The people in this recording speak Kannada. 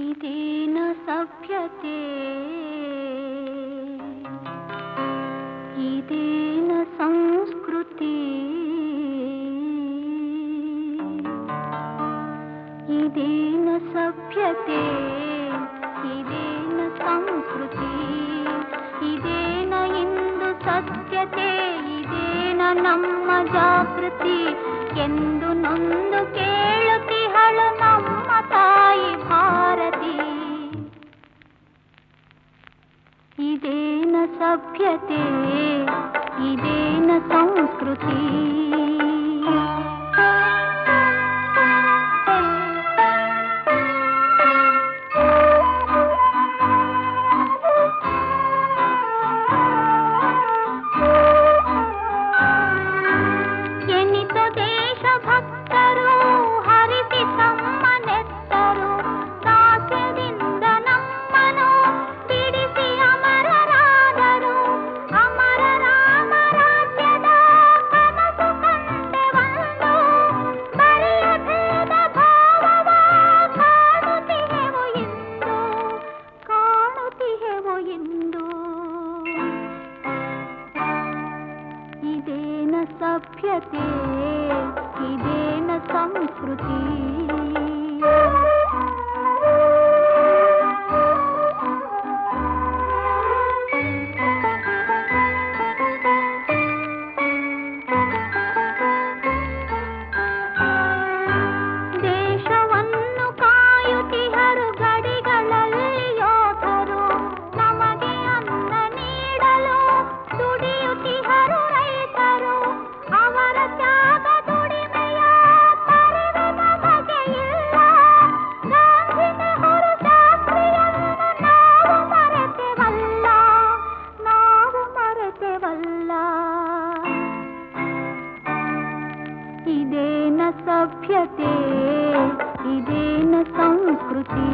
ಇದೇನ ಸಭ್ಯತೆ, ಇದೇನ ಸಂಸ್ಕೃತಿ, ಇದೇನ ಸಭ್ಯತೆ, ಇದೇನ ಸಂಸ್ಕೃತಿ, ಇದೇನ ಇಂದು ಸತ್ಯತೆ, ಇದೇನ ನಮ್ಮ ಜಾಗೃತಿ ಎಂದು ನೊಂದು ಕೇಳುತ್ತಿಹಳು ನಮ್ಮ ತಾಯಿ ಭಾರತಿ. ಇದೇನ ಸಭ್ಯತೆ, ಇದೇನ ಸಂಸ್ಕೃತಿ. ಇದೇನ ಸಭ್ಯತೆ, ಇದೇನ ಸಂಸ್ಕೃತಿ. ದೇಶವನ್ನು ಕಾಯುತ್ತಿಹರು ಗಡಿಗಳಲ್ಲಿ ಯೋಧರು, ನಮಗೆ ಅನ್ನ ನೀಡಲು ದುಡಿಯುತ್ತಿಹರು ರೈತರು. ಅವರ ತ್ಯಾಗ ದುಡಿಮೆಯ ಪರಿವೆ ನಮಗೆ ಇಲ್ಲ. ಗಾಂಧಿ ನೆಹರು ಶಾಸ್ತ್ರಿಯನ್ನು ನಾವು ಮರೆತೆವಲ್ಲ, ನಾವು ಮರೆತೆವಲ್ಲ. ಇದೇನ ಸಭ್ಯತೆ, ಇದೇನ ಸಂಸ್ಕೃತಿ.